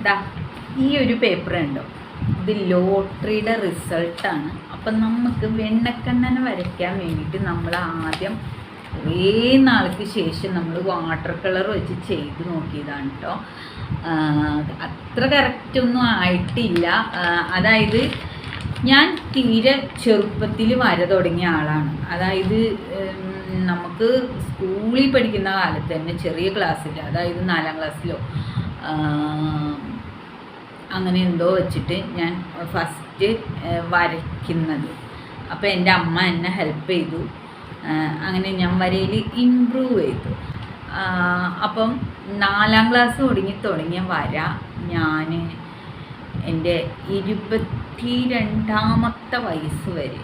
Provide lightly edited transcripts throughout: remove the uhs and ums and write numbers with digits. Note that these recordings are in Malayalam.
ദാ ഈ ഒരു പേപ്പർ ഉണ്ടോ, ഇത് ലോട്ടറിയുടെ റിസൾട്ടാണ്. അപ്പം നമുക്ക് വെണ്ണക്കണ്ണനെ വരയ്ക്കാൻ വേണ്ടിയിട്ട് നമ്മൾ ആദ്യം കുറേ നാൾക്ക് ശേഷം നമ്മൾ വാട്ടർ കളർ വെച്ച് ചെയ്ത് നോക്കിയതാണ് കേട്ടോ. അത്ര കറക്റ്റൊന്നും ആയിട്ടില്ല. അതായത് ഞാൻ തീരെ ചെറുപ്പത്തിൽ വര തുടങ്ങിയ ആളാണ്. അതായത് നമുക്ക് സ്കൂളിൽ പഠിക്കുന്ന കാലത്ത് തന്നെ ചെറിയ ക്ലാസ്സിൽ, അതായത് 4ാം ക്ലാസ്സിലോ അങ്ങനെ എന്തോ വെച്ചിട്ട് ഞാൻ ഫസ്റ്റ് വരയ്ക്കുന്നത്. അപ്പോൾ എൻ്റെ അമ്മ എന്നെ ഹെൽപ്പ് ചെയ്തു. അങ്ങനെ ഞാൻ വരയിൽ ഇമ്പ്രൂവ് ചെയ്തു. അപ്പം 4ാം ക്ലാസ് തുടങ്ങിയ വര ഞാൻ എൻ്റെ 22ാമത്തെ വയസ്സ് വരെ,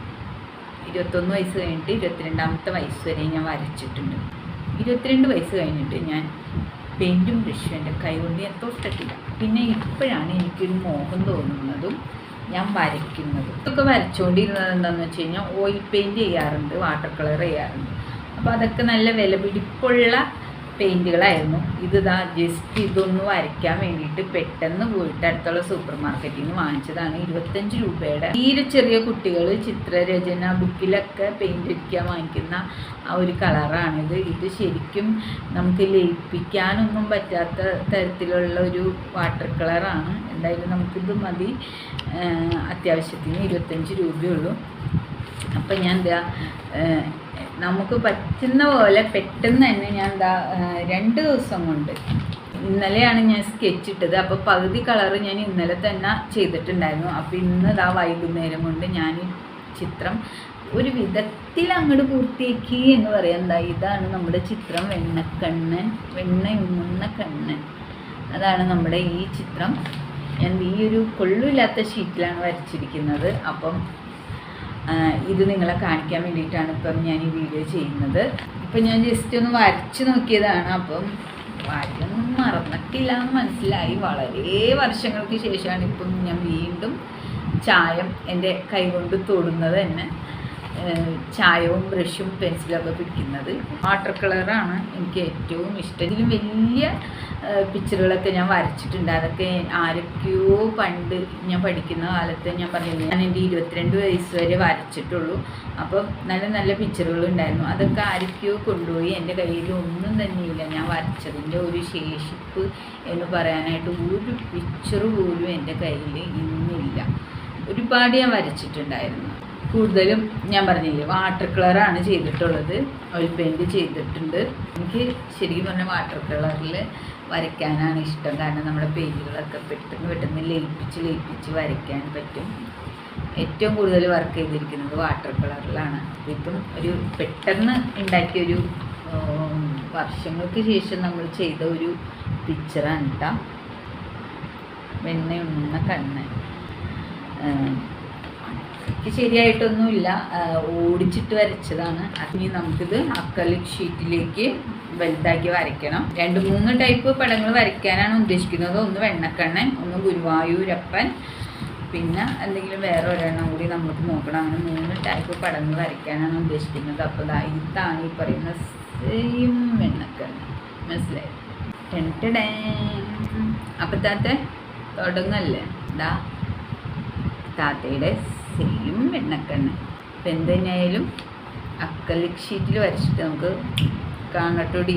21 വയസ്സ് കഴിഞ്ഞിട്ട് 22ാമത്തെ വയസ്സ് വരെ ഞാൻ വരച്ചിട്ടുണ്ട്. 22 വയസ്സ് കഴിഞ്ഞിട്ട് ഞാൻ പെയിൻറ്റും ബ്രഷും എൻ്റെ കൈ കൊണ്ട് ഞാൻ തൊട്ടിട്ടില്ല. പിന്നെ ഇപ്പോഴാണ് എനിക്കൊരു മോഹം തോന്നുന്നതും ഞാൻ വരയ്ക്കുന്നതും. ഇതൊക്കെ വരച്ചുകൊണ്ടിരുന്നത് എന്താണെന്ന് വെച്ച് കഴിഞ്ഞാൽ ഓയിൽ പെയിൻറ്റ് ചെയ്യാറുണ്ട്, വാട്ടർ കളർ ചെയ്യാറുണ്ട്. അപ്പോൾ അതൊക്കെ നല്ല വിലപിടിപ്പുള്ള പെയിൻറ്റുകളായിരുന്നു. ഇതാ ജസ്റ്റ് ഇതൊന്ന് വരയ്ക്കാൻ വേണ്ടിയിട്ട് പെട്ടെന്ന് പോയിട്ട് അടുത്തുള്ള സൂപ്പർ മാർക്കറ്റിൽ നിന്ന് വാങ്ങിച്ചതാണ്. 25 രൂപയുടെ. തീരെ ചെറിയ കുട്ടികൾ ചിത്രരചന ബുക്കിലൊക്കെ പെയിൻറ്റ് അടിക്കാൻ വാങ്ങിക്കുന്ന ആ ഒരു കളറാണിത്. ഇത് ശരിക്കും നമുക്ക് ലയിപ്പിക്കാനൊന്നും പറ്റാത്ത തരത്തിലുള്ള ഒരു വാട്ടർ കളറാണ്. എന്തായാലും നമുക്കിത് മതി. അത്യാവശ്യത്തിന് 25 രൂപയുള്ളൂ. അപ്പം ഞാൻ എന്താ നമുക്ക് പറ്റുന്ന പോലെ പെട്ടെന്ന് തന്നെ ഞാൻ 2 ദിവസം കൊണ്ട്, ഇന്നലെയാണ് ഞാൻ സ്കെച്ച് ഇട്ടത്. അപ്പോൾ പകുതി കളറ് ഞാൻ ഇന്നലെ തന്നെ ചെയ്തിട്ടുണ്ടായിരുന്നു. അപ്പോൾ ഇന്ന് വൈകുന്നേരം കൊണ്ട് ഞാൻ ചിത്രം ഒരു വിധത്തിൽ അങ്ങോട്ട് പൂർത്തിയാക്കി എന്ന് പറയാം. ഇതാണ് നമ്മുടെ ചിത്രം. വെണ്ണക്കണ്ണൻ, വെണ്ണയുണ്ണുന്ന കണ്ണൻ, അതാണ് നമ്മുടെ ഈ ചിത്രം. ഞാൻ ഈ ഒരു കൊള്ളില്ലാത്ത ഷീറ്റിലാണ് വരച്ചിരിക്കുന്നത്. അപ്പം ഇത് നിങ്ങളെ കാണിക്കാൻ വേണ്ടിയിട്ടാണ് ഇപ്പം ഞാൻ ഈ വീഡിയോ ചെയ്യുന്നത്. ഇപ്പം ഞാൻ ജസ്റ്റ് ഒന്ന് വരച്ച് നോക്കിയതാണ്. അപ്പം വരയൊന്നും മറന്നിട്ടില്ല എന്ന് മനസ്സിലായി. വളരെ വർഷങ്ങൾക്ക് ശേഷമാണ് ഇപ്പം ഞാൻ വീണ്ടും ചായം എൻ്റെ കൈകൊണ്ട് തൊടുന്നത് തന്നെ. ചായവും ബ്രഷും പെൻസിലൊക്കെ പിടിക്കുന്നത്. വാട്ടർ കളറാണ് എനിക്ക് ഏറ്റവും ഇഷ്ടം. ഇതിലും വലിയ പിക്ചറുകളൊക്കെ ഞാൻ വരച്ചിട്ടുണ്ട്. അതൊക്കെ ആരൊക്കെയോ പണ്ട് ഞാൻ പഠിക്കുന്ന കാലത്ത് ഞാൻ പറഞ്ഞില്ല, ഞാൻ എൻ്റെ 22 വയസ്സ് വരെ വരച്ചിട്ടുള്ളൂ. അപ്പം നല്ല നല്ല പിക്ചറുകളുണ്ടായിരുന്നു. അതൊക്കെ ആരൊക്കെയോ കൊണ്ടുപോയി. എൻ്റെ കയ്യിൽ ഒന്നും തന്നെയില്ല. ഞാൻ വരച്ചതിൻ്റെ ഒരു ശേഷിപ്പ് എന്ന് പറയാനായിട്ട് ഒരു പിക്ചർ പോലും എൻ്റെ കയ്യിൽ ഇന്നില്ല. ഒരുപാട് ഞാൻ വരച്ചിട്ടുണ്ടായിരുന്നു. കൂടുതലും ഞാൻ പറഞ്ഞില്ലേ വാട്ടർ കളറാണ് ചെയ്തിട്ടുള്ളത്. ഓയിൽ പെയിൻറ്റ് ചെയ്തിട്ടുണ്ട്. എനിക്ക് ശരിക്കും പറഞ്ഞാൽ വാട്ടർ കളറിൽ വരയ്ക്കാനാണ് ഇഷ്ടം. കാരണം നമ്മുടെ പെയിൻറ്റുകളൊക്കെ പെട്ടെന്ന് ലയിപ്പിച്ച് വരയ്ക്കാൻ പറ്റും. ഏറ്റവും കൂടുതൽ വർക്ക് ചെയ്തിരിക്കുന്നത് വാട്ടർ കളറിലാണ്. ഇപ്പം ഒരു പെട്ടെന്ന് ഉണ്ടാക്കിയൊരു വർഷങ്ങൾക്ക് ശേഷം നമ്മൾ ചെയ്ത ഒരു പിക്ചറാണ് കേട്ടോ. വെണ്ണയുണ്ണുന്ന കണ്ണൻ. എനിക്ക് ശരിയായിട്ടൊന്നുമില്ല, ഓടിച്ചിട്ട് വരച്ചതാണ്. അതിന് നമുക്കിത് അക്രലിക് ഷീറ്റിലേക്ക് വലുതാക്കി വരയ്ക്കണം. 2-3 ടൈപ്പ് പടങ്ങൾ വരയ്ക്കാനാണ് ഉദ്ദേശിക്കുന്നത്. ഒന്ന് വെണ്ണക്കണ്ണൻ, ഒന്ന് ഗുരുവായൂരപ്പൻ, പിന്നെ എന്തെങ്കിലും വേറെ ഒരെണ്ണം കൂടി നമുക്ക് നോക്കണം. അങ്ങനെ 3 ടൈപ്പ് പടങ്ങൾ വരയ്ക്കാനാണ് ഉദ്ദേശിക്കുന്നത്. അപ്പോൾ ഇതാണ് ഈ പറയുന്ന സെയിം വെണ്ണക്കണ്ണൻ. മനസ്സിലായി? അപ്പം താത്ത തുടങ്ങല്ലേ? താത്തയുടെ സെയിം വെണ്ണക്കണ്ണൻ. അപ്പം എന്ത് തന്നെയായാലും അക്രലിക് ഷീറ്റിൽ വരച്ചിട്ട് നമുക്ക് കാണട്ടോടി.